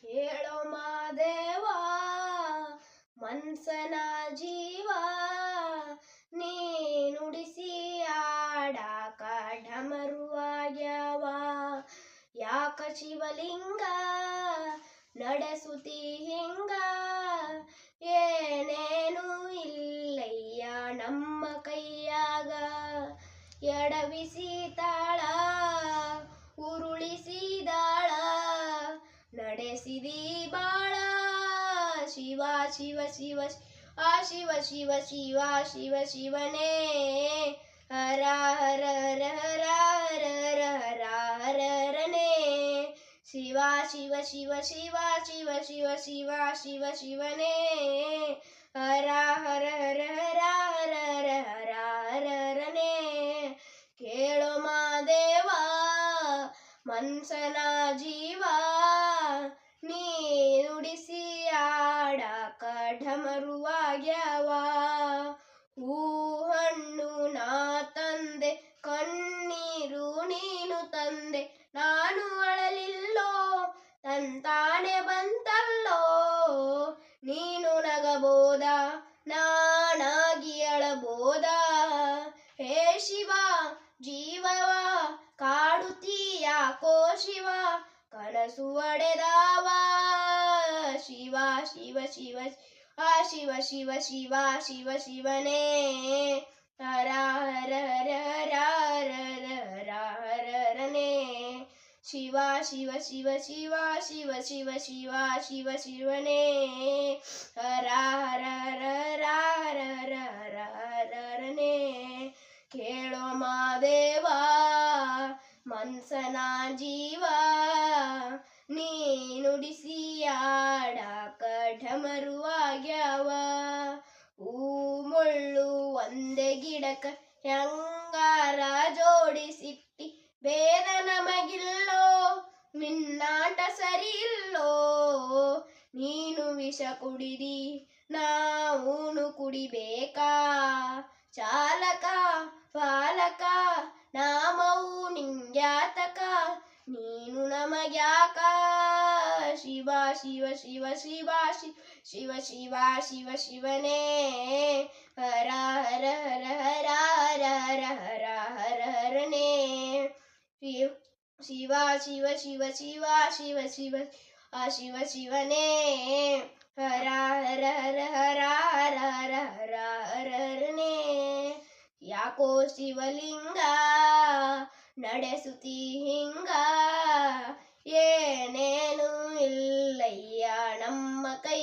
ಕೇಳೋ ಮಾದೇವ ಮನ್ಸನ ಜೀವ ನೀ ನುಡಿಸಿ ಆಡಾಕ ಢಮರುವಾಗ್ಯವ ಯಾಕ ಶಿವಲಿಂಗ ನಡೆಸುತ್ತಿ ಹಿಂಗ ಏನೇನು ಇಲ್ಲಯ್ಯ ನಮ್ಮ ಕೈಯಾಗ ಎಡವಿಸಿ ತಾಳ ಉರುಳಿಸಿದಾಳ ನಡೆಸಿದಿ ಬಾಳ ಶಿವ ಶಿವ ಶಿವ ಶಿವ ಶಿವ ಶಿವ ಶಿವ ಶಿವನೇ ಹರ ಹರ ಹರ ಹರ ಹರ ಹರ ಹರ ಹರನೇ ಶಿವ ಶಿವ ಶಿವ ಶಿವ ಶಿವ ಶಿವ ಶಿವ ಶಿವ ಶಿವನೇ ಹರ ಹರ ಹರ ಹರ ಹರ ಹರ ಹರ ಹರ ಹರನೇ ಕೇಳೋ ಮಾದೇವ ಮನ್ಸನ ಜೀವ ನೀ ನುಡಿಸಿ ಆಡಾಕ ಢಮರುವಾಗ್ಯವ ಹೂ ಹಣ್ಣು ನಾ ತಂದೆ ಕಣ್ಣೀರು ನೀನು ತಂದೆ ನಾನು ಅಳಲಿಲ್ಲೋ ತಂತಾನೆ ಬಂತಲ್ಲೋ ನೀನು ನಗಬೋದ ನಾನಾಗಿ ಅಳಬೋದ ಹೇ ಶಿವ ಜೀವವ ಕಾಡುತ್ತೀಯಾಕೋ ಶಿವ ಕನಸು ಒಡೆದಾವ ಶಿವ ಶಿವ ಶಿವ ಶಿವ ಶಿವ ಶಿವ ಶಿವ ಶಿವನೇ ಹರ ಹರ ಹರ ಹರ ಹರ ಹರ ಹರ ಹರನೇ ಶಿವ ಶಿವ ಶಿವ ಶಿವ ಶಿವ ಶಿವ ಶಿವ ಶಿವ ಶಿವನೇ ಹರ ಹರ ಹರ ಹರ ಹರ ಹರ ಹರ ಹರ ಹರನೇ ಕೇಳೋ ಮಾದೇವ ಮನ್ಸನ ಜೀವ ನೀ ನುಡಿಸಿ ಆಡಾಕ ಢಮರುವಾಗ್ಯವ ಹೂ ಮುಳ್ಳು ಒಂದೇ ಗಿಡಕ ಹೆಂಗಾರ ಜೋಡಿಸಿಟ್ಟಿ ಭೇದ ನಮಗಿಲ್ಲೋ ನಿನ್ನಾಟ ಸರಿ ಇಲ್ಲೋ ನೀನು ವಿಷ ಕುಡಿದಿ ನಾವೂನು ಕುಡಿಬೇಕಾ ಚಾಲಕ ಪಾಲಕ ನಾಮವು ನಿಂಗ್ಯಾತಕ ನೀನು ನಮಗ್ಯಾಕ ಶಿವ ಶಿವ ಶಿವ ಶಿವ ಶಿವ ಶಿವ ಶಿವ ಶಿವನೇ ಹರ ಹರ ಹರ ಹರ ಹರ ಹರ ಹರ ಹರ ಹರನೇ ಶಿವ ಶಿವ ಶಿವ ಶಿವ ಶಿವ ಶಿವ ಶಿವ ಶಿವನೇ ಹರ ಹರ ಹರ ಹರ ಹರ ಹರ ಹರ ಹರ ಹರನೇ ಯಾಕೋ ಶಿವಲಿಂಗ ನಡೆಸುತ್ತಿ ಹಿಂಗ ಏನೇನು ಇಲ್ಲಯ್ಯ ನಮ್ಮ ಕೈ